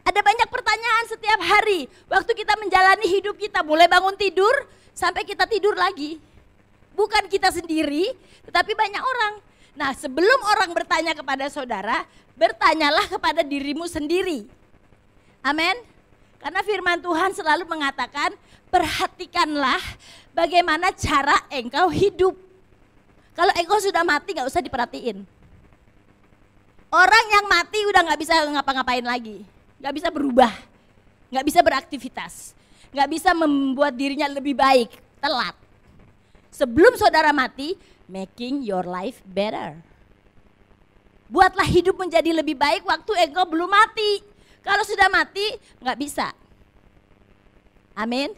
Ada banyak pertanyaan setiap hari. Waktu kita menjalani hidup kita, mulai bangun tidur sampai kita tidur lagi. Bukan kita sendiri, tetapi banyak orang. Nah, sebelum orang bertanya kepada saudara, bertanyalah kepada dirimu sendiri. Amin. Karena firman Tuhan selalu mengatakan, perhatikanlah bagaimana cara engkau hidup. Kalau engkau sudah mati gak usah diperhatiin. Orang yang mati udah gak bisa ngapa-ngapain lagi. Gak bisa berubah, gak bisa beraktivitas, gak bisa membuat dirinya lebih baik, telat. Sebelum saudara mati, making your life better. Buatlah hidup menjadi lebih baik waktu engkau belum mati. Kalau sudah mati, gak bisa. Amin.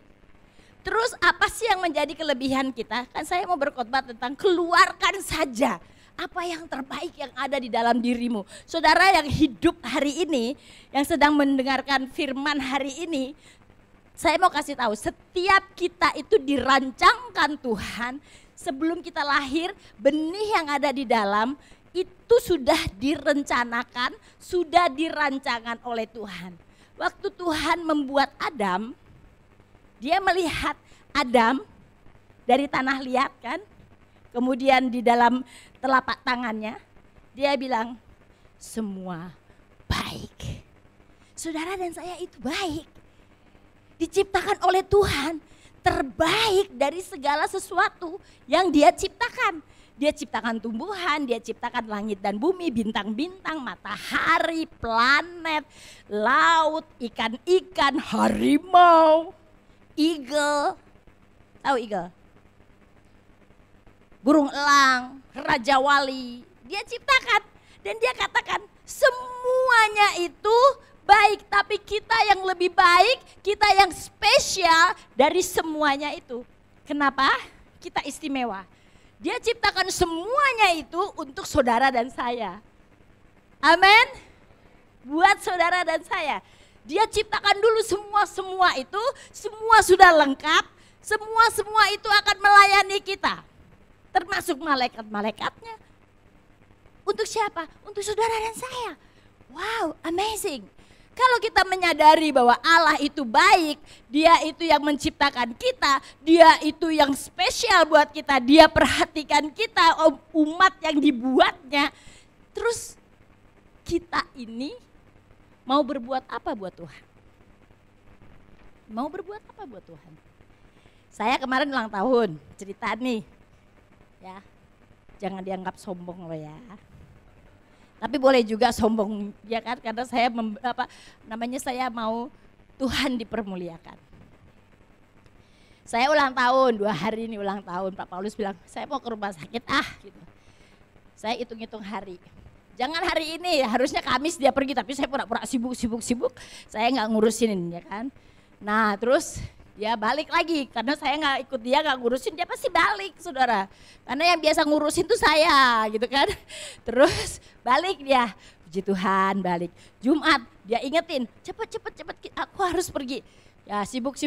Terus apa sih yang menjadi kelebihan kita? Kan saya mau berkhotbah tentang keluarkan saja apa yang terbaik yang ada di dalam dirimu. Saudara yang hidup hari ini, yang sedang mendengarkan firman hari ini, saya mau kasih tahu, setiap kita itu dirancangkan Tuhan. Sebelum kita lahir, benih yang ada di dalam itu sudah direncanakan, sudah dirancangkan oleh Tuhan. Waktu Tuhan membuat Adam, dia melihat Adam dari tanah liat kan, kemudian di dalam telapak tangannya, dia bilang, semua baik. Saudara dan saya itu baik. Diciptakan oleh Tuhan, terbaik dari segala sesuatu yang dia ciptakan. Dia ciptakan tumbuhan, dia ciptakan langit dan bumi, bintang-bintang, matahari, planet, laut, ikan-ikan, harimau, eagle. Tahu eagle? Burung elang, raja wali, dia ciptakan. Dan dia katakan semuanya itu baik, tapi kita yang lebih baik, kita yang spesial dari semuanya itu. Kenapa? Kita istimewa. Dia ciptakan semuanya itu untuk saudara dan saya. Amin. Buat saudara dan saya. Dia ciptakan dulu semua itu, semua sudah lengkap, semua itu akan melayani kita. Termasuk malaikat-malaikatnya. Untuk siapa? Untuk saudara dan saya. Wow, amazing. Kalau kita menyadari bahwa Allah itu baik, dia itu yang menciptakan kita, dia itu yang spesial buat kita, dia perhatikan kita, umat yang dibuatnya. Terus kita ini mau berbuat apa buat Tuhan? Mau berbuat apa buat Tuhan? Saya kemarin ulang tahun, cerita nih. Ya, jangan dianggap sombong loh ya. Tapi boleh juga sombong ya kan, karena saya saya mau Tuhan dipermuliakan. Saya ulang tahun, 2 hari ini ulang tahun. Pak Paulus bilang, saya mau ke rumah sakit gitu. Saya hitung-hitung hari. Jangan hari ini, harusnya Kamis dia pergi, tapi saya pura-pura sibuk. Saya nggak ngurusin ya kan. Nah terus dia balik lagi, karena saya nggak ikut dia, nggak ngurusin, dia pasti balik saudara. Karena yang biasa ngurusin tuh saya gitu kan. Terus balik dia, puji Tuhan balik. Jumat dia ingetin, cepet aku harus pergi. Ya sibuk,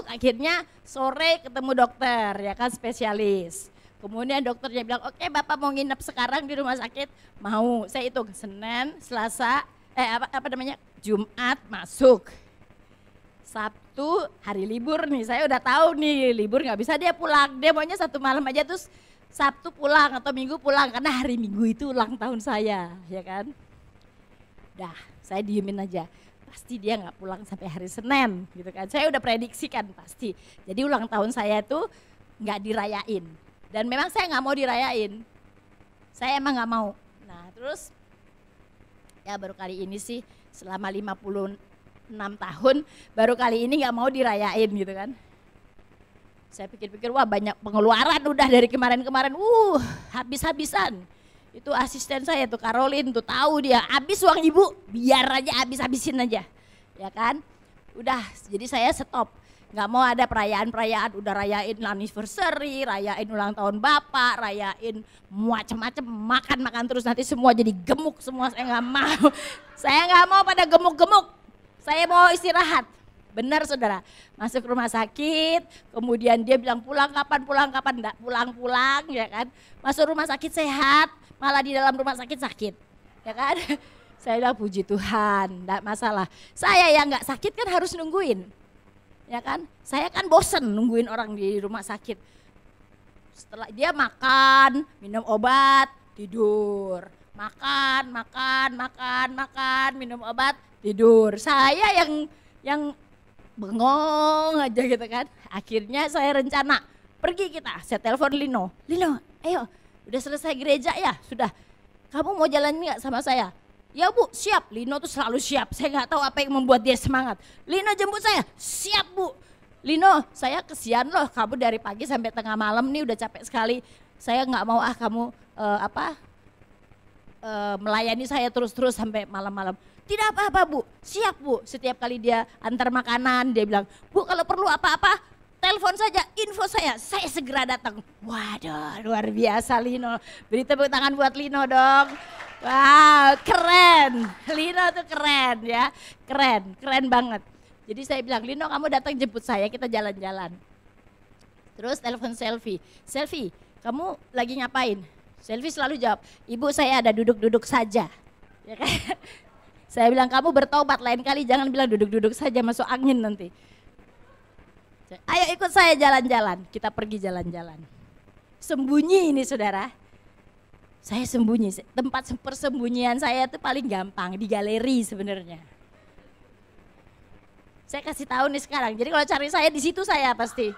akhirnya sore ketemu dokter ya kan, spesialis. Kemudian dokternya bilang, oke Bapak mau nginep sekarang di rumah sakit? Mau, saya hitung Senin, Selasa, Jumat masuk. Sabtu hari libur nih, saya udah tahu nih libur nggak bisa dia pulang, dia maunya 1 malam aja terus Sabtu pulang atau Minggu pulang karena hari Minggu itu ulang tahun saya, ya kan. Dah, saya diemin aja, pasti dia nggak pulang sampai hari Senin, gitu kan. Saya udah prediksikan pasti. Jadi ulang tahun saya itu nggak dirayain, dan memang saya nggak mau dirayain, saya emang nggak mau. Nah terus ya baru kali ini sih selama 56 tahun baru kali ini gak mau dirayain gitu kan. Saya pikir-pikir wah banyak pengeluaran udah dari kemarin-kemarin, habis-habisan. Itu asisten saya tuh Caroline tuh tahu dia habis uang ibu, biar aja habis-habisin aja. Ya kan? Udah, jadi saya stop. Gak mau ada perayaan-perayaan, udah rayain anniversary, rayain ulang tahun bapak, rayain macam-macam, makan terus nanti semua jadi gemuk semua, saya gak mau. Saya gak mau pada gemuk-gemuk. Saya mau istirahat. Benar saudara, masuk rumah sakit, kemudian dia bilang pulang kapan, enggak pulang-pulang ya kan. Masuk rumah sakit sehat, malah di dalam rumah sakit sakit, ya kan. Saya bilang puji Tuhan, enggak masalah. Saya yang enggak sakit kan harus nungguin, ya kan. Saya kan bosen nungguin orang di rumah sakit. Setelah dia makan, minum obat, tidur. Makan, minum obat, tidur. Saya yang bengong aja gitu kan. Akhirnya saya rencana pergi kita. Saya telepon Lino, ayo udah selesai gereja ya? Sudah, kamu mau jalan nggak sama saya? Ya Bu, siap. Lino tuh selalu siap, saya nggak tahu apa yang membuat dia semangat. Lino jemput saya, siap Bu. Lino, saya kesian loh, kamu dari pagi sampai tengah malam nih udah capek sekali. Saya nggak mau kamu melayani saya terus-terus sampai malam-malam. Tidak apa-apa Bu, siap Bu. Setiap kali dia antar makanan dia bilang, Bu kalau perlu apa-apa telepon saja, info saya segera datang. Waduh luar biasa Lino, beri tepuk tangan buat Lino dong. Wow keren, Lino tuh keren ya, keren banget. Jadi saya bilang, Lino kamu datang jemput saya, kita jalan-jalan. Terus telepon Selfie, kamu lagi ngapain? Selfie selalu jawab, Ibu saya ada duduk-duduk saja. Ya kan? Saya bilang kamu bertobat, lain kali jangan bilang duduk-duduk saja masuk angin nanti. Ayo ikut saya jalan-jalan, kita pergi jalan-jalan. Sembunyi ini saudara, saya sembunyi, tempat persembunyian saya itu paling gampang di galeri sebenarnya. Saya kasih tahu nih sekarang, jadi kalau cari saya di situ saya pasti.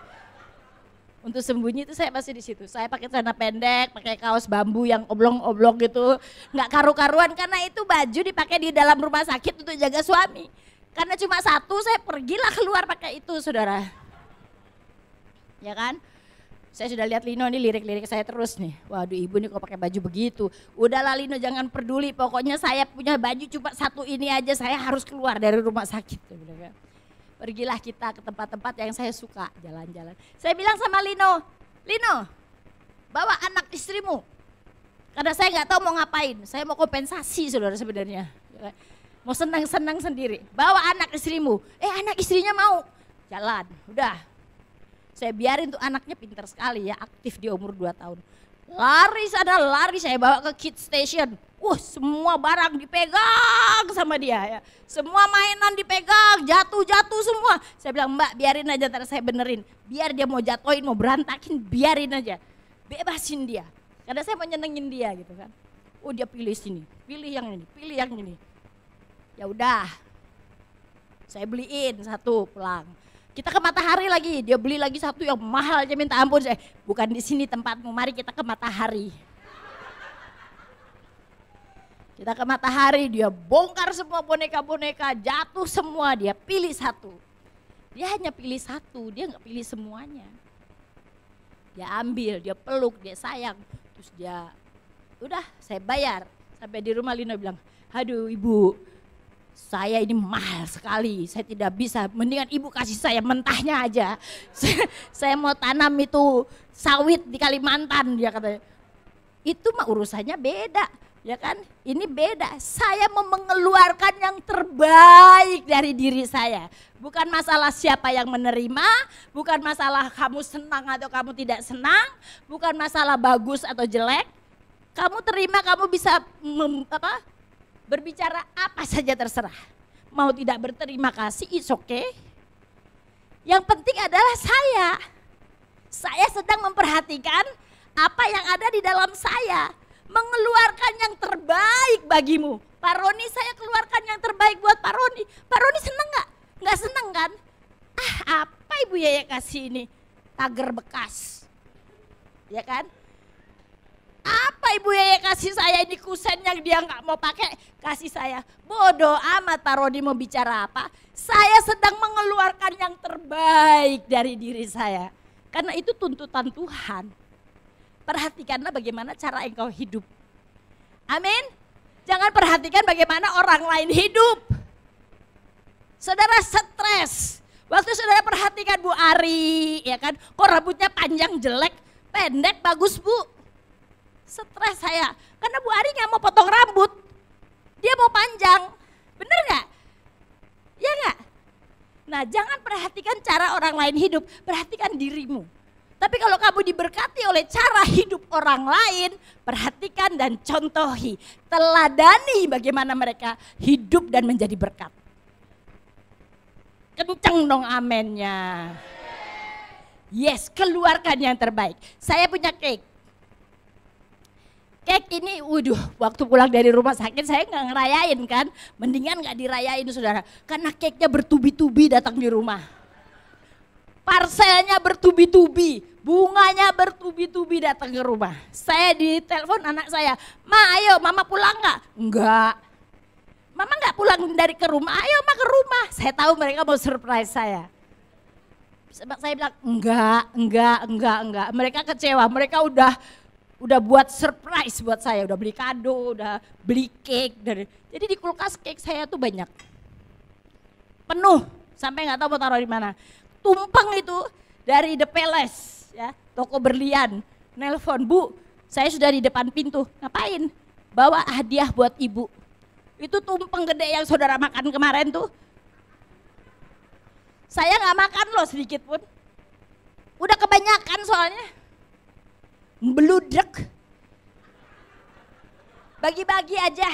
Untuk sembunyi itu saya pasti di situ. Saya pakai celana pendek, pakai kaos bambu yang oblong-oblong gitu, nggak karu-karuan karena itu baju dipakai di dalam rumah sakit untuk jaga suami. Karena cuma satu, saya pergilah keluar pakai itu, saudara. Ya kan? Saya sudah lihat Lino nih lirik-lirik saya terus nih. Waduh ibu nih kok pakai baju begitu. Udahlah Lino jangan peduli, pokoknya saya punya baju cuma satu ini aja, saya harus keluar dari rumah sakit. Pergilah kita ke tempat-tempat yang saya suka, jalan-jalan. Saya bilang sama Lino, bawa anak istrimu. Karena saya nggak tahu mau ngapain, saya mau kompensasi saudara sebenarnya. Mau senang-senang sendiri, bawa anak istrimu. Anak istrinya mau, jalan, udah. Saya biarin tuh anaknya pintar sekali ya, aktif di umur 2 tahun. Lari sana, saya bawa ke kids station. Semua barang dipegang sama dia ya. Semua mainan dipegang, jatuh semua. Saya bilang Mbak biarin aja ntar saya benerin. Biar dia mau jatoin, mau berantakin biarin aja. Bebasin dia. Karena saya mau nyenengin dia gitu kan. Dia pilih sini, pilih yang ini. Ya udah. Saya beliin satu pulang. Kita ke Matahari lagi, dia beli lagi satu yang mahal aja minta ampun. Saya, bukan di sini tempatmu, mari kita ke Matahari. Kita ke Matahari, dia bongkar semua boneka-boneka, jatuh semua, dia pilih satu. Dia hanya pilih satu, dia nggak pilih semuanya. Dia ambil, dia peluk, dia sayang. Terus dia, udah saya bayar. Sampai di rumah Lino bilang, aduh ibu, saya ini mahal sekali, saya tidak bisa, mendingan ibu kasih saya mentahnya aja. Saya mau tanam itu sawit di Kalimantan, dia katanya. Itu mah urusannya beda. Ya kan, ini beda. Saya mau mengeluarkan yang terbaik dari diri saya. Bukan masalah siapa yang menerima, bukan masalah kamu senang atau kamu tidak senang, bukan masalah bagus atau jelek. Kamu terima, kamu bisa berbicara apa saja terserah. Mau tidak berterima kasih, it's okay. Yang penting adalah saya sedang memperhatikan apa yang ada di dalam saya. Mengeluarkan yang terbaik bagimu. Pak Roni, saya keluarkan yang terbaik buat Pak Roni. Pak Roni seneng gak? Gak seneng kan? Apa Ibu Yaya kasih ini? Tagar bekas. Ya kan? Apa Ibu Yaya kasih saya ini kusen yang dia gak mau pakai? Kasih saya. Bodoh amat Pak Roni mau bicara apa? Saya sedang mengeluarkan yang terbaik dari diri saya. Karena itu tuntutan Tuhan. Perhatikanlah bagaimana cara engkau hidup. Amin. Jangan perhatikan bagaimana orang lain hidup. Saudara stres. Waktu saudara perhatikan Bu Ari, ya kan, kok rambutnya panjang jelek, pendek bagus Bu. Stres saya, karena Bu Ari nggak mau potong rambut. Dia mau panjang, bener nggak? Ya nggak? Nah, jangan perhatikan cara orang lain hidup, perhatikan dirimu. Tapi kalau kamu diberkati oleh cara hidup orang lain, perhatikan dan contohi, teladani bagaimana mereka hidup dan menjadi berkat. Kenceng dong amennya. Yes, keluarkan yang terbaik. Saya punya cake. Cake ini, waktu pulang dari rumah sakit saya nggak ngerayain kan. Mendingan nggak dirayain saudara. Karena cake-nya bertubi-tubi datang di rumah. Parselnya bertubi-tubi, bunganya bertubi-tubi datang ke rumah. Saya ditelepon anak saya, "Ma ayo mama pulang nggak?" "Enggak." "Mama nggak pulang dari ke rumah?" "Ayo ma ke rumah." Saya tahu mereka mau surprise saya. Saya bilang enggak. Mereka kecewa, mereka udah buat surprise buat saya, udah beli kado, udah beli cake. Jadi di kulkas cake saya tuh banyak. Penuh, sampai nggak tahu mau taruh di mana. Tumpeng itu dari The Palace, ya, toko berlian. Nelpon, "Bu, saya sudah di depan pintu." "Ngapain?" "Bawa hadiah buat ibu." Itu tumpeng gede yang saudara makan kemarin tuh. Saya nggak makan loh sedikit pun. Udah kebanyakan soalnya. Beludrek. Bagi-bagi aja.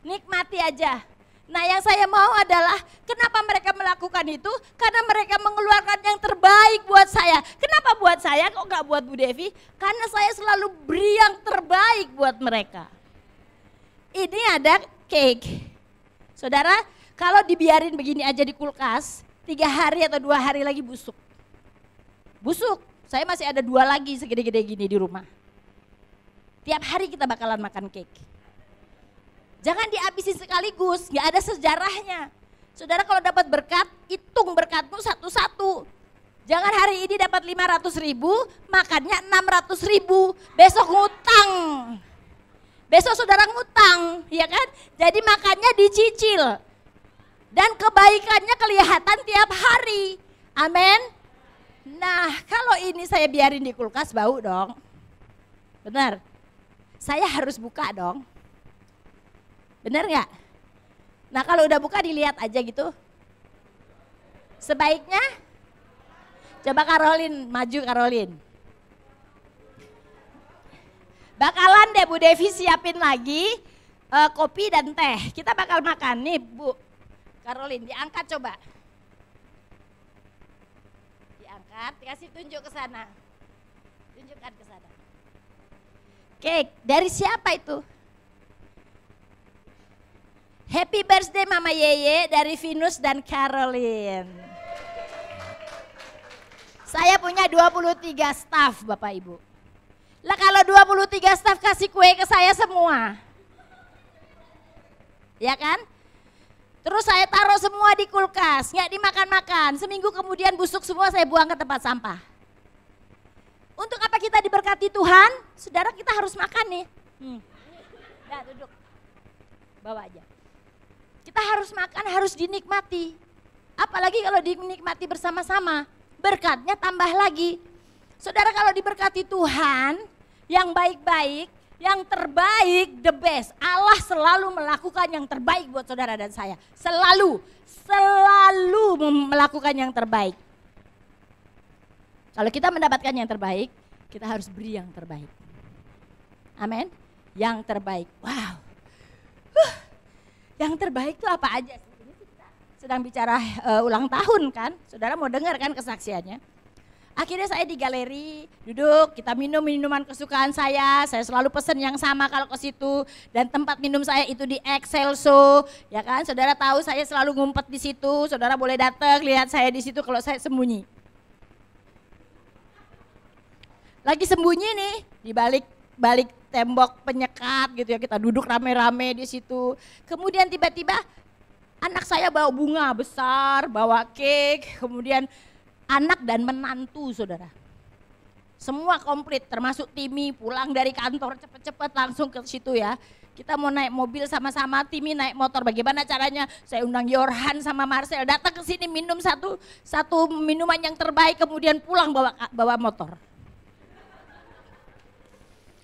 Nikmati aja. Nah yang saya mau adalah kenapa mereka melakukan itu? Karena mereka mengeluarkan yang terbaik buat saya. Kenapa buat saya kok gak buat Bu Devi? Karena saya selalu beri yang terbaik buat mereka. Ini ada cake. Saudara, kalau dibiarin begini aja di kulkas, 3 hari atau 2 hari lagi busuk. Busuk, saya masih ada 2 lagi segede-gede gini di rumah. Tiap hari kita bakalan makan cake. Jangan dihabisin sekaligus, gak ada sejarahnya. Saudara kalau dapat berkat, hitung berkatmu satu-satu. Jangan hari ini dapat 500.000, makannya 600.000, besok ngutang. Besok saudara ngutang, ya kan? Jadi makannya dicicil. Dan kebaikannya kelihatan tiap hari. Amin. Nah kalau ini saya biarin di kulkas bau dong. Benar? Saya harus buka dong. Bener nggak? Nah kalau udah buka dilihat aja gitu. Sebaiknya, coba Karolin, maju Karolin. Bakalan deh Bu Devi siapin lagi kopi dan teh. Kita bakal makan nih Bu Karolin, diangkat coba. Diangkat, kasih tunjuk ke sana. Tunjukkan ke sana. Cake, dari siapa itu? Happy birthday Mama Yeye dari Venus dan Caroline. Saya punya 23 staff Bapak Ibu. Lah kalau 23 staff kasih kue ke saya semua. Ya kan? Terus saya taruh semua di kulkas, nggak dimakan-makan. Seminggu kemudian busuk semua saya buang ke tempat sampah. Untuk apa kita diberkati Tuhan? Saudara kita harus makan nih. Ya duduk, bawa aja. Kita harus makan, harus dinikmati. Apalagi kalau dinikmati bersama-sama, berkatnya tambah lagi. Saudara kalau diberkati Tuhan, yang baik-baik, yang terbaik, the best. Allah selalu melakukan yang terbaik buat saudara dan saya. Selalu melakukan yang terbaik. Kalau kita mendapatkan yang terbaik, kita harus beri yang terbaik. Amin. Yang terbaik. Wow. Yang terbaik itu apa aja? Ini kita sedang bicara ulang tahun kan. Saudara mau dengar kan kesaksiannya? Akhirnya saya di galeri duduk, kita minum minuman kesukaan saya selalu pesen yang sama kalau ke situ. Dan tempat minum saya itu di Excelso, ya kan? Saudara tahu saya selalu ngumpet di situ, saudara boleh datang lihat saya di situ kalau saya sembunyi. Lagi sembunyi nih di balik tembok penyekat gitu ya, kita duduk rame-rame di situ. Kemudian tiba-tiba anak saya bawa bunga besar, bawa cake, kemudian anak dan menantu saudara. Semua komplit termasuk Timi pulang dari kantor cepet-cepet langsung ke situ ya. Kita mau naik mobil sama-sama, Timi naik motor. Bagaimana caranya? Saya undang Yorhan sama Marcel datang ke sini minum satu minuman yang terbaik kemudian pulang bawa motor.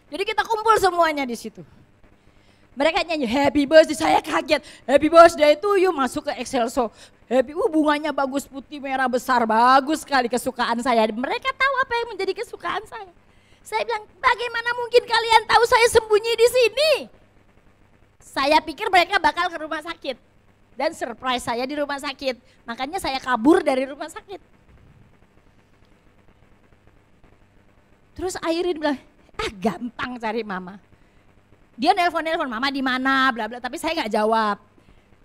Jadi kita kumpul semuanya di situ. Mereka nyanyi happy birthday, saya kaget. Happy birthday to you, masuk ke Excelso. Happy, bunganya bagus, putih, merah, besar, bagus sekali, kesukaan saya. Mereka tahu apa yang menjadi kesukaan saya. Saya bilang, bagaimana mungkin kalian tahu saya sembunyi di sini? Saya pikir mereka bakal ke rumah sakit. Dan surprise saya di rumah sakit. Makanya saya kabur dari rumah sakit. Terus Airin bilang, gampang cari mama. Dia nelpon, mama di mana, bla bla, tapi saya nggak jawab.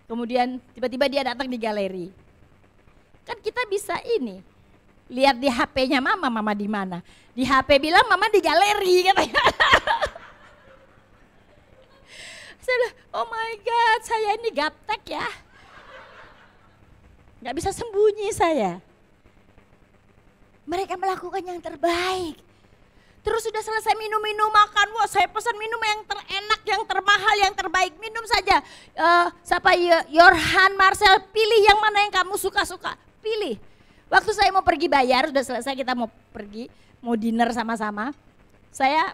Kemudian tiba-tiba dia datang di galeri. Kan kita bisa ini, lihat di HP-nya mama di mana. Di HP bilang mama di galeri katanya. Saya bilang, oh my God, saya ini gaptek ya. Nggak bisa sembunyi saya. Mereka melakukan yang terbaik. Terus sudah selesai minum-minum, makan, wah saya pesan minum yang terenak, yang termahal, yang terbaik, minum saja. Siapa Yorhan, Marcel, pilih yang mana yang kamu suka-suka, pilih. Waktu saya mau pergi bayar, sudah selesai kita mau pergi, mau dinner sama-sama. Saya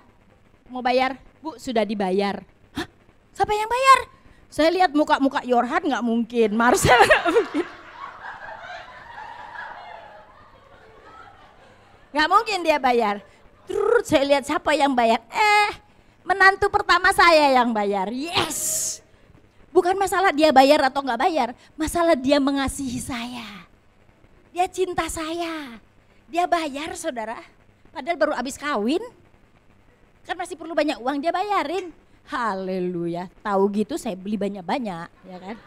mau bayar, Bu sudah dibayar. Hah? Siapa yang bayar? Saya lihat muka-muka Yorhan nggak mungkin, Marcel nggak mungkin. Nggak mungkin dia bayar. Terus saya lihat siapa yang bayar, menantu pertama saya yang bayar, yes. Bukan masalah dia bayar atau nggak bayar, masalah dia mengasihi saya. Dia cinta saya, dia bayar saudara, padahal baru habis kawin. Kan masih perlu banyak uang, dia bayarin. Haleluya, tahu gitu saya beli banyak-banyak ya kan.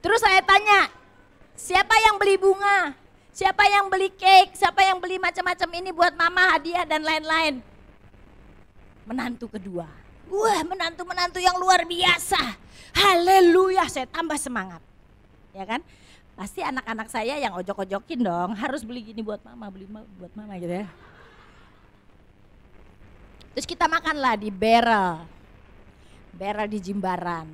Terus saya tanya, siapa yang beli bunga? Siapa yang beli cake, siapa yang beli macam-macam ini buat mama, hadiah dan lain-lain. Menantu kedua. Wah, menantu-menantu yang luar biasa. Haleluya, saya tambah semangat. Ya kan? Pasti anak-anak saya yang ojok-ojokin dong, harus beli gini buat mama, beli buat mama gitu ya. Terus kita makanlah di Barrel. Barrel di Jimbaran.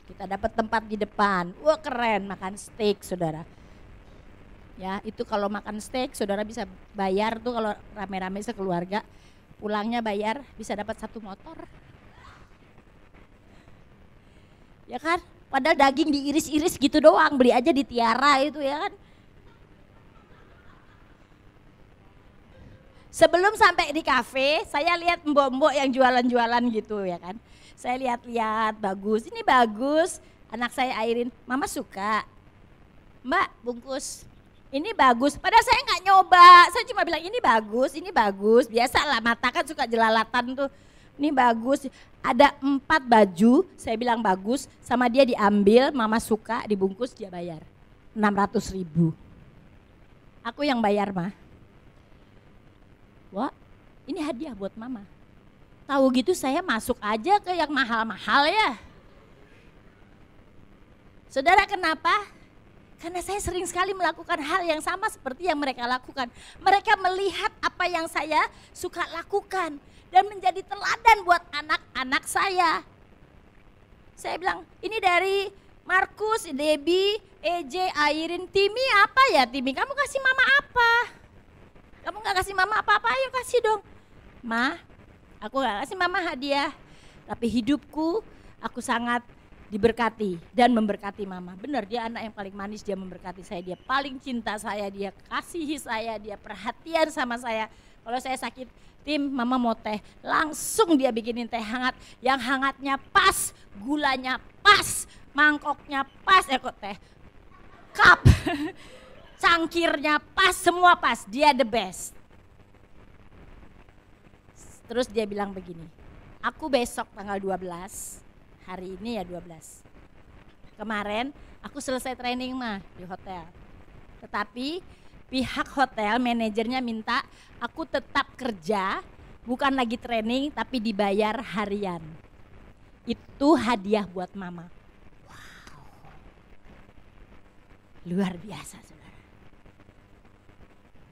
Kita dapat tempat di depan. Wah, keren, makan steak saudara. Ya itu kalau makan steak saudara bisa bayar tuh kalau rame-rame sekeluarga, pulangnya bayar bisa dapat 1 motor. Ya kan, padahal daging diiris-iris gitu doang, beli aja di Tiara itu ya kan. Sebelum sampai di kafe, saya lihat mbok-mbok yang jualan-jualan gitu ya kan. Saya lihat-lihat, bagus, ini bagus. Anak saya Airin, mama suka. Mbak bungkus. Ini bagus, padahal saya nggak nyoba, saya cuma bilang ini bagus, biasalah mata kan suka jelalatan tuh, ini bagus, ada 4 baju, saya bilang bagus, sama dia diambil, mama suka, dibungkus, dia bayar, 600.000, aku yang bayar mah, wah ini hadiah buat mama, tahu gitu saya masuk aja ke yang mahal-mahal ya, saudara kenapa? Karena saya sering sekali melakukan hal yang sama seperti yang mereka lakukan. Mereka melihat apa yang saya suka lakukan dan menjadi teladan buat anak-anak saya. Saya bilang, ini dari Markus, Debbie, EJ, Airin, Timi apa ya Timi? Kamu kasih mama apa? Kamu gak kasih mama apa-apa, ayo kasih dong. Ma, aku gak kasih mama hadiah, tapi hidupku aku sangat diberkati dan memberkati mama. Benar, dia anak yang paling manis, dia memberkati saya, dia paling cinta saya, dia kasihi saya, dia perhatian sama saya. Kalau saya sakit, Tim mama mau teh, langsung dia bikinin teh hangat, yang hangatnya pas, gulanya pas, mangkoknya pas, kok teh, cup, cangkirnya pas, semua pas, dia the best. Terus dia bilang begini, aku besok tanggal 12, hari ini ya 12. Kemarin aku selesai training mah di hotel. Tetapi pihak hotel manajernya minta aku tetap kerja, bukan lagi training tapi dibayar harian. Itu hadiah buat mama. Wow. Luar biasa saudara.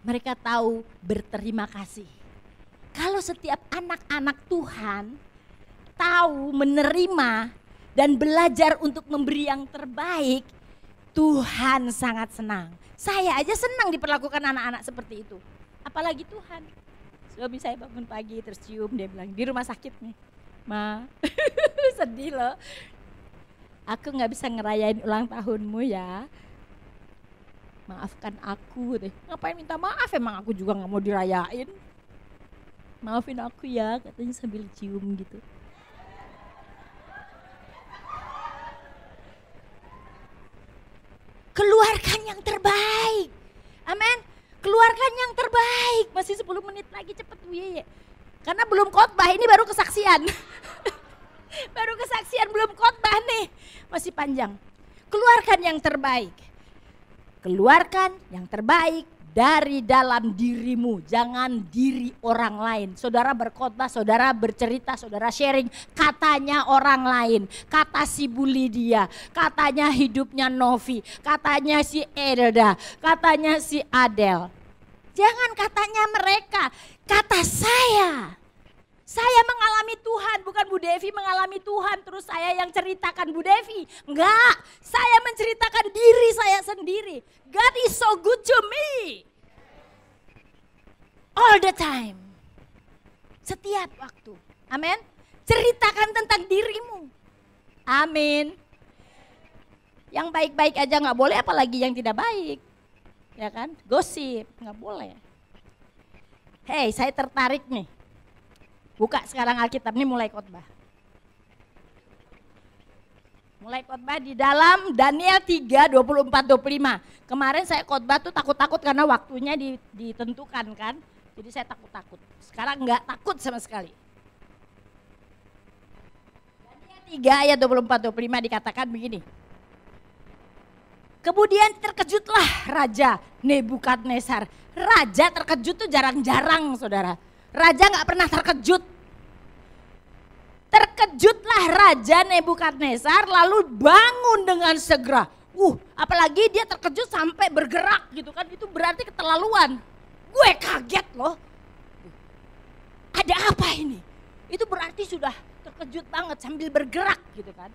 Mereka tahu berterima kasih. Kalau setiap anak-anak Tuhan tahu menerima dan belajar untuk memberi yang terbaik, Tuhan sangat senang. Saya aja senang diperlakukan anak-anak seperti itu, apalagi Tuhan. Suami saya bangun pagi terus cium, dia bilang di rumah sakit nih. Ma, sedih loh. Aku gak bisa ngerayain ulang tahunmu ya. Maafkan aku deh. Ngapain minta maaf, emang aku juga gak mau dirayain. Maafin aku ya, katanya sambil cium gitu. Keluarkan yang terbaik. Amin. Keluarkan yang terbaik. Masih 10 menit lagi, cepet Wiye. Karena belum khotbah, ini baru kesaksian. Baru kesaksian, belum khotbah nih. Masih panjang. Keluarkan yang terbaik. Keluarkan yang terbaik dari dalam dirimu. Jangan diri orang lain. Saudara berkhotbah, saudara bercerita, saudara sharing. Katanya orang lain. Kata si Bu Lydia. Katanya hidupnya Novi. Katanya si Edelda. Katanya si Adel. Jangan katanya mereka. Kata saya. Saya mengalami Tuhan, bukan Bu Devi mengalami Tuhan, terus saya yang ceritakan Bu Devi. Enggak, saya menceritakan diri saya sendiri. God is so good to me. All the time. Setiap waktu. Amin. Ceritakan tentang dirimu. Amin. Yang baik-baik aja gak boleh, apalagi yang tidak baik. Ya kan, gosip, gak boleh. Hei, saya tertarik nih. Buka sekarang Alkitab, ini mulai khotbah. Mulai khotbah di dalam Daniel 3, 24-25. Kemarin saya khotbah tuh takut-takut karena waktunya ditentukan kan. Jadi saya takut-takut. Sekarang enggak takut sama sekali. Daniel 3 ayat 24-25 dikatakan begini. Kemudian terkejutlah Raja Nebukadnezar. Raja terkejut tuh jarang-jarang saudara. Raja gak pernah terkejut. Terkejutlah Raja Nebukadnezar lalu bangun dengan segera. Apalagi dia terkejut sampai bergerak gitu kan. Itu berarti keterlaluan. Gue kaget loh. Ada apa ini? Itu berarti sudah terkejut banget sambil bergerak gitu kan.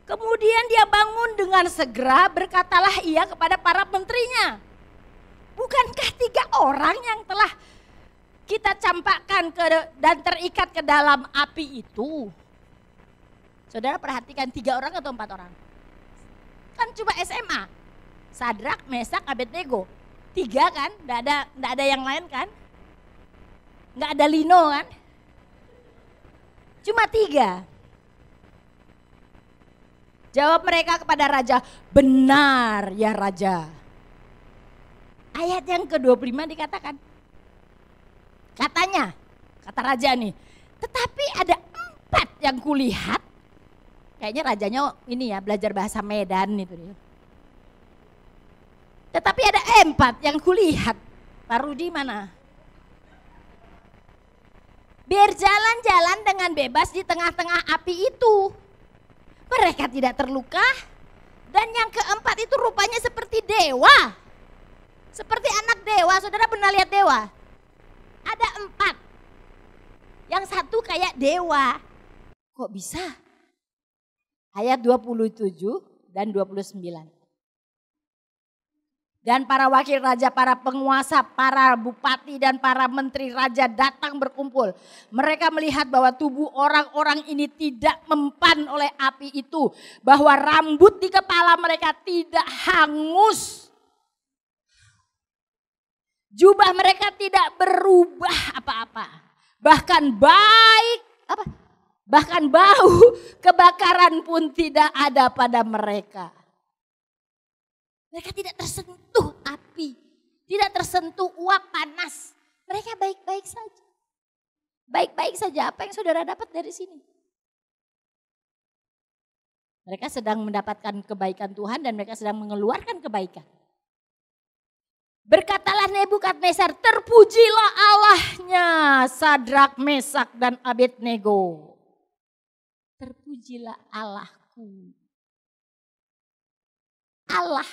Kemudian dia bangun dengan segera, berkatalah ia kepada para menterinya. Bukankah 3 orang yang telah kita campakkan dan terikat ke dalam api itu? Saudara perhatikan 3 orang atau 4 orang? Kan cuma SMA. Sadrak, Mesak, Abednego. 3 kan? Nggak ada yang lain kan? Nggak ada Lino kan? Cuma 3. Jawab mereka kepada raja, benar ya raja. Ayat yang ke-25 dikatakan. Katanya, kata raja nih, tetapi ada 4 yang kulihat. Kayaknya rajanya ini ya belajar bahasa Medan itu dia. Tetapi ada 4 yang kulihat. Pak Rudi mana? Berjalan-jalan dengan bebas di tengah-tengah api itu. Mereka tidak terluka. Dan yang keempat itu rupanya seperti dewa. Seperti anak dewa. Saudara pernah lihat dewa? Ada 4. Yang satu kayak dewa. Kok bisa? Ayat 27 dan 29. Dan para wakil raja, para penguasa, para bupati dan para menteri raja datang berkumpul. Mereka melihat bahwa tubuh orang-orang ini tidak mempan oleh api itu. Bahwa rambut di kepala mereka tidak hangus. Jubah mereka tidak berubah apa-apa. Bahkan bahkan bau kebakaran pun tidak ada pada mereka. Mereka tidak tersentuh api, tidak tersentuh uap panas. Mereka baik-baik saja. Baik-baik saja, apa yang saudara dapat dari sini? Mereka sedang mendapatkan kebaikan Tuhan dan mereka sedang mengeluarkan kebaikan. Berkatalah Nebukadnezar, terpujilah Allahnya Sadrak, Mesak dan Abednego. Terpujilah Allahku. Allah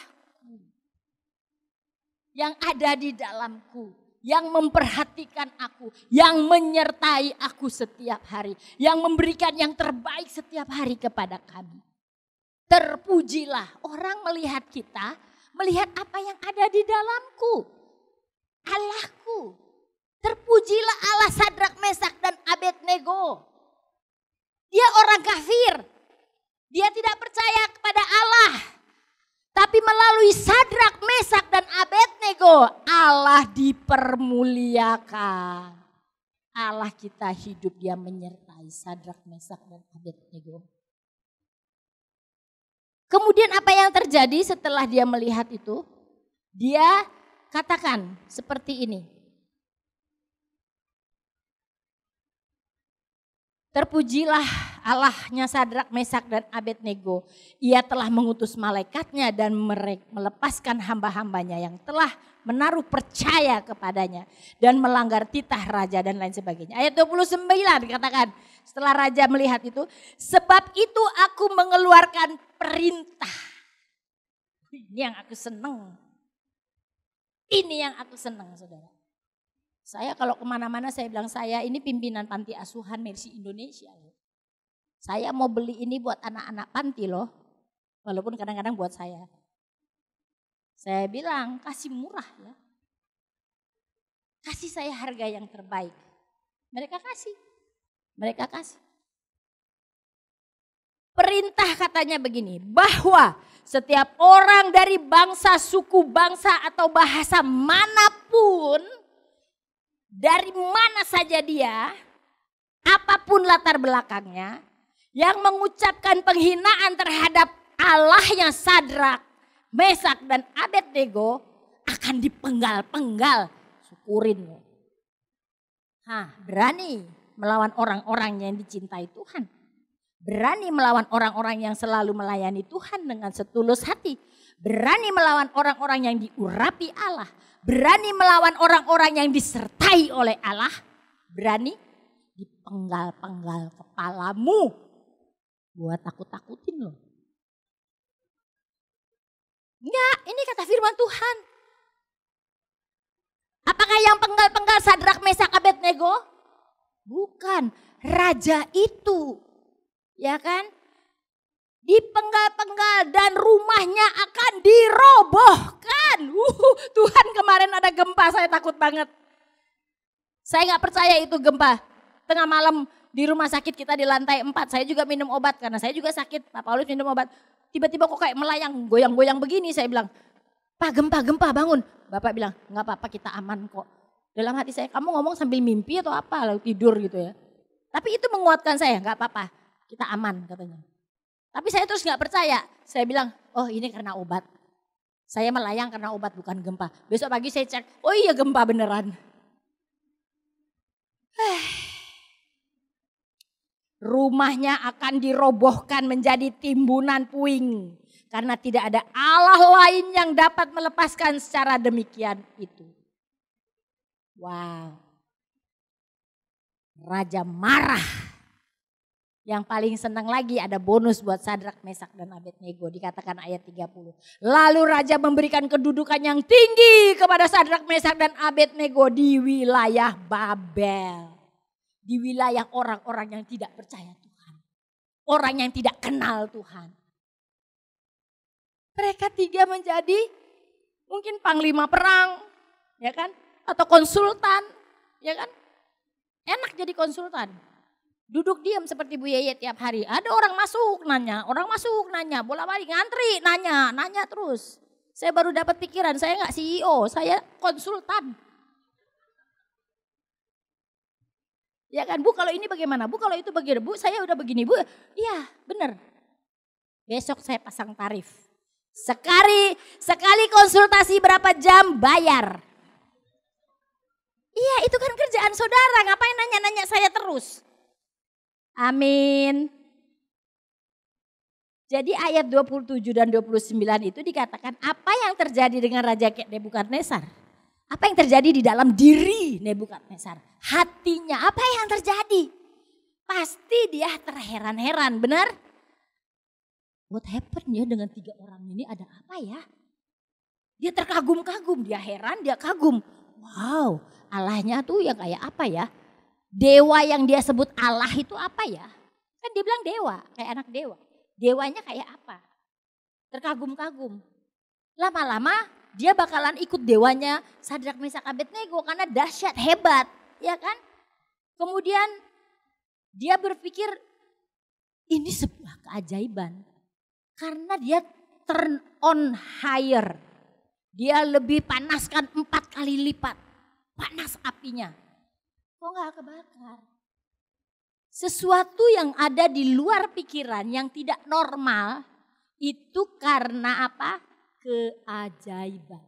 yang ada di dalamku, yang memperhatikan aku, yang menyertai aku setiap hari, yang memberikan yang terbaik setiap hari kepada kami. Terpujilah, orang melihat kita, melihat apa yang ada di dalamku, Allahku. Terpujilah Allah Sadrak, Mesak dan Abednego. Dia orang kafir. Dia tidak percaya kepada Allah. Tapi melalui Sadrak, Mesak dan Abednego, Allah dipermuliakan. Allah kita hidup, dia menyertai Sadrak, Mesak dan Abednego. Kemudian apa yang terjadi setelah dia melihat itu? Dia katakan seperti ini. Terpujilah Allahnya Sadrak, Mesak dan Abednego. Ia telah mengutus malaikatnya dan melepaskan hamba-hambanya yang telah menaruh percaya kepadanya. Dan melanggar titah raja dan lain sebagainya. Ayat 29 dikatakan setelah raja melihat itu. Sebab itu aku mengeluarkan perintah. Ini yang aku senang. Ini yang aku senang, saudara. Saya kalau kemana-mana saya bilang saya ini pimpinan panti asuhan Mercy Indonesia. Saya mau beli ini buat anak-anak panti loh. Walaupun kadang-kadang buat saya. Saya bilang kasih murah ya. Kasih saya harga yang terbaik. Mereka kasih. Mereka kasih. Perintah katanya begini. Bahwa setiap orang dari bangsa, suku, bangsa atau bahasa manapun. Dari mana saja dia, apapun latar belakangnya, yang mengucapkan penghinaan terhadap Allahnya Sadrak, Mesak dan Abednego akan dipenggal-penggal. Syukurin. Berani melawan orang-orang yang dicintai Tuhan. Berani melawan orang-orang yang selalu melayani Tuhan dengan setulus hati. Berani melawan orang-orang yang diurapi Allah. Berani melawan orang-orang yang disertai oleh Allah. Berani dipenggal-penggal kepalamu. Buat takut-takutin loh. Enggak, ini kata firman Tuhan. Apakah yang penggal-penggal Sadrak, Mesak, Abednego? Bukan, raja itu. Ya kan? Dipenggal-penggal dan rumahnya akan dirobohkan. Tuhan, kemarin ada gempa, saya takut banget. Saya gak percaya itu gempa. Tengah malam di rumah sakit kita di lantai 4, saya juga minum obat karena saya juga sakit. Pak Paulus minum obat. Tiba-tiba kok kayak melayang, goyang-goyang begini. Saya bilang, Pak gempa bangun. Bapak bilang, gak apa-apa kita aman kok. Dalam hati saya, kamu ngomong sambil mimpi atau apa, lalu tidur gitu ya. Tapi itu menguatkan saya, gak apa-apa kita aman katanya. Tapi saya terus gak percaya. Saya bilang, oh ini karena obat. Saya melayang karena obat bukan gempa. Besok pagi saya cek, oh iya gempa beneran. Rumahnya akan dirobohkan menjadi timbunan puing. Karena tidak ada Allah lain yang dapat melepaskan secara demikian itu. Wow. Raja marah. Yang paling senang lagi ada bonus buat Sadrak, Mesak dan Abednego. Dikatakan ayat 30. Lalu raja memberikan kedudukan yang tinggi kepada Sadrak, Mesak dan Abednego di wilayah Babel. Di wilayah orang-orang yang tidak percaya Tuhan. Orang yang tidak kenal Tuhan. Mereka tiga menjadi mungkin panglima perang, ya kan? Atau konsultan, ya kan? Enak jadi konsultan. Duduk diam seperti Bu Yeye tiap hari. Ada orang masuk nanya, bolak-balik ngantri, nanya terus. Saya baru dapat pikiran, saya nggak CEO, saya konsultan. Ya kan, Bu kalau ini bagaimana? Bu kalau itu bagaimana? Bu saya udah begini, Bu. Iya benar. Besok saya pasang tarif. Sekali konsultasi berapa jam bayar. Iya itu kan kerjaan saudara, ngapain nanya-nanya saya terus. Amin. Jadi ayat 27 dan 29 itu dikatakan apa yang terjadi dengan Raja Nebukadnezar. Apa yang terjadi di dalam diri Nebukadnezar. Hatinya apa yang terjadi. Pasti dia terheran-heran, benar? What happened ya dengan tiga orang ini, ada apa ya? Dia terkagum-kagum, dia heran, dia kagum. Wow, Allahnya tuh yang kayak apa ya? Dewa yang dia sebut Allah itu apa ya? Kan dia bilang dewa, kayak anak dewa. Dewanya kayak apa? Terkagum-kagum. Lama-lama dia bakalan ikut dewanya Sadrak Mesak Abednego karena dahsyat, hebat, ya kan? Kemudian dia berpikir ini sebuah keajaiban karena dia turn on higher. Dia lebih panaskan 4 kali lipat panas apinya. Kok gak kebakar? Sesuatu yang ada di luar pikiran yang tidak normal itu karena apa? Keajaiban.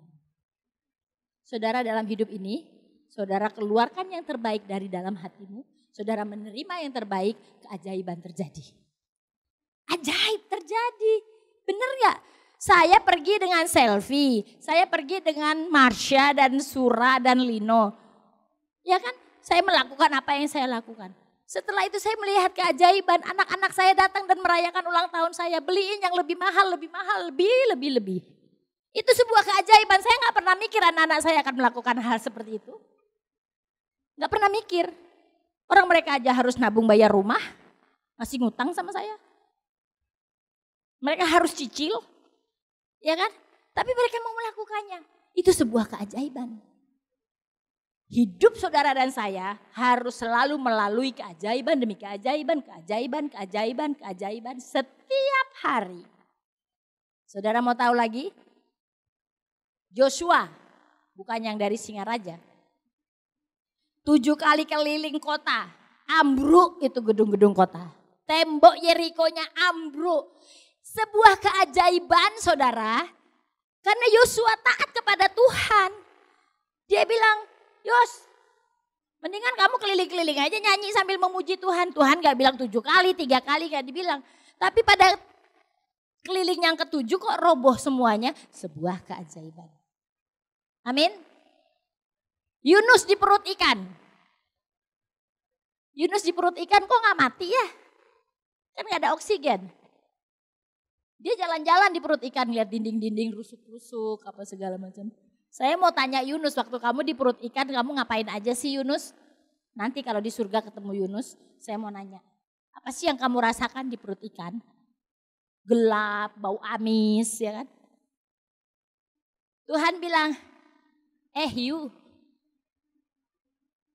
Saudara dalam hidup ini, saudara keluarkan yang terbaik dari dalam hatimu. Saudara menerima yang terbaik, keajaiban terjadi. Ajaib terjadi. Bener gak? Saya pergi dengan Selfie, saya pergi dengan Marsha dan Sura dan Lino. Ya kan? Saya melakukan apa yang saya lakukan. Setelah itu saya melihat keajaiban, anak-anak saya datang dan merayakan ulang tahun saya, beliin yang lebih mahal, lebih. Itu sebuah keajaiban, saya gak pernah mikir anak-anak saya akan melakukan hal seperti itu. Gak pernah mikir, orang mereka aja harus nabung bayar rumah, masih ngutang sama saya. Mereka harus cicil, ya kan? Tapi mereka mau melakukannya, itu sebuah keajaiban. Hidup saudara dan saya harus selalu melalui keajaiban demi keajaiban setiap hari. Saudara mau tahu lagi? Joshua, bukan yang dari Singaraja. 7 kali keliling kota, ambruk itu gedung-gedung kota. Tembok Yerikonya ambruk. Sebuah keajaiban saudara, karena Yosua taat kepada Tuhan. Dia bilang, Yos, mendingan kamu keliling-keliling aja nyanyi sambil memuji Tuhan. Tuhan gak bilang 7 kali, 3 kali gak dibilang. Tapi pada keliling yang ke-7 kok roboh semuanya. Sebuah keajaiban. Amin. Yunus di perut ikan. Yunus di perut ikan kok gak mati ya? Kan gak ada oksigen. Dia jalan-jalan di perut ikan, lihat dinding-dinding rusuk-rusuk apa segala macam. Saya mau tanya Yunus, waktu kamu di perut ikan kamu ngapain aja sih Yunus? Nanti kalau di surga ketemu Yunus, saya mau nanya. Apa sih yang kamu rasakan di perut ikan? Gelap, bau amis, ya kan? Tuhan bilang, Hiu,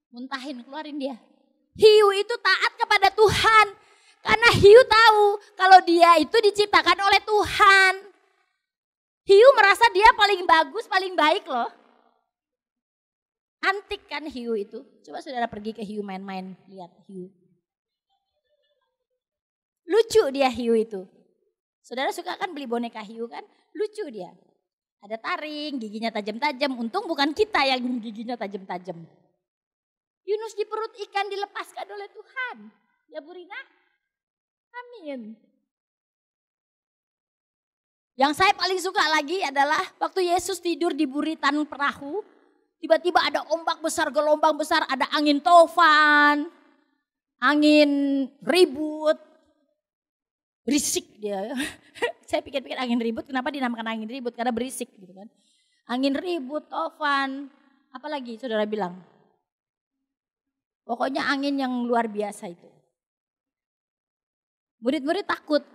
muntahin, keluarin dia. Hiu itu taat kepada Tuhan. Karena hiu tahu kalau dia itu diciptakan oleh Tuhan. Hiu merasa dia paling bagus, paling baik loh. Antik kan hiu itu. Coba saudara pergi ke hiu main-main, lihat hiu. Lucu dia hiu itu. Saudara suka kan beli boneka hiu kan? Lucu dia. Ada taring, giginya tajam-tajam. Untung bukan kita yang giginya tajam-tajam. Yunus di perut ikan dilepaskan oleh Tuhan. Ya Bu Rina? Amin. Yang saya paling suka lagi adalah waktu Yesus tidur di buritan perahu. Tiba-tiba ada ombak besar, gelombang besar, ada angin tofan. Angin ribut. Berisik dia. Saya pikir-pikir angin ribut, kenapa dinamakan angin ribut? Karena berisik gitu kan. Angin ribut, tofan. Apalagi saudara bilang? Pokoknya angin yang luar biasa itu. Murid-murid takut.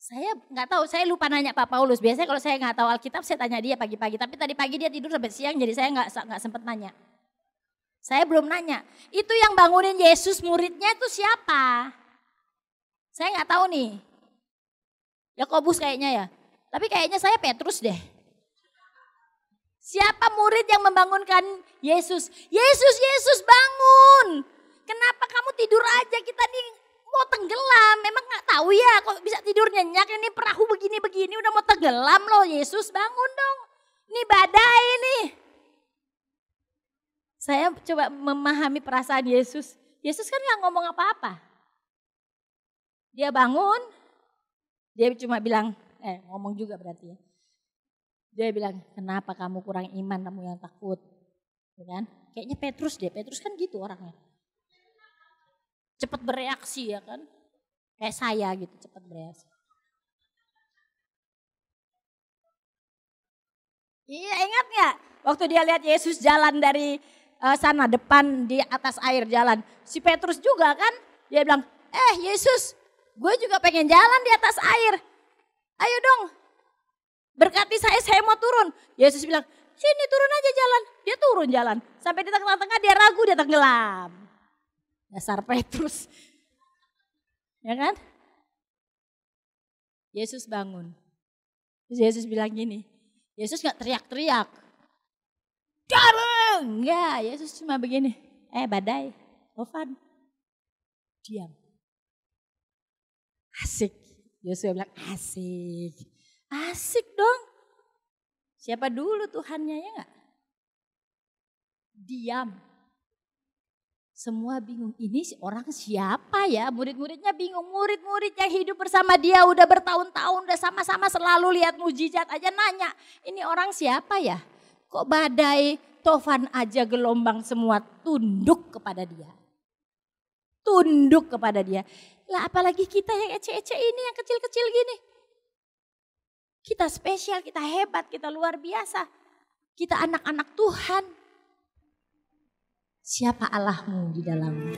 Saya nggak tahu, saya lupa nanya Pak Paulus. Biasanya kalau saya nggak tahu Alkitab, saya tanya dia pagi-pagi. Tapi tadi pagi dia tidur sampai siang, jadi saya nggak sempat nanya. Saya belum nanya. Itu yang bangunin Yesus, muridnya itu siapa? Saya nggak tahu nih. Yakobus kayaknya ya. Tapi kayaknya saya Petrus deh. Siapa murid yang membangunkan Yesus? Yesus bangun. Kenapa kamu tidur aja? Kita nih mau tenggelam, memang gak tahu ya kok bisa tidur nyenyak, ini perahu begini-begini udah mau tenggelam loh. Yesus bangun dong, ini badai nih. Saya coba memahami perasaan Yesus. Yesus kan gak ngomong apa-apa. Dia bangun, dia cuma bilang, ngomong juga berarti ya. Dia bilang, kenapa kamu kurang iman, kamu yang takut. Kan? Kayaknya Petrus deh, Petrus kan gitu orangnya. Cepat bereaksi ya kan. Kayak saya gitu, cepat bereaksi. Iya, ingat gak? Waktu dia lihat Yesus jalan dari sana depan di atas air jalan. Si Petrus juga kan, dia bilang, Yesus, gue juga pengen jalan di atas air. Ayo dong, Berkati saya mau turun. Yesus bilang, sini turun aja jalan. Dia turun jalan. Sampai di tengah-tengah dia ragu, dia tenggelam. Dasar Petrus. Ya kan? Yesus bangun. Terus Yesus bilang gini, Yesus gak teriak-teriak. Dareng! Enggak, Yesus cuma begini. Badai, Tovan, diam. Asik. Yesus bilang asik. Asik dong. Siapa dulu Tuhannya ya gak? Diam. Semua bingung, ini orang siapa ya? Murid-muridnya bingung, murid-murid yang hidup bersama dia udah bertahun-tahun, udah sama-sama selalu lihat mujizat aja nanya. Ini orang siapa ya? Kok badai, Tovan aja gelombang semua tunduk kepada dia. Tunduk kepada dia. Lah apalagi kita yang ece-ece ini, yang kecil-kecil gini. Kita spesial, kita hebat, kita luar biasa. Kita anak-anak Tuhan. Siapa Allahmu di dalammu?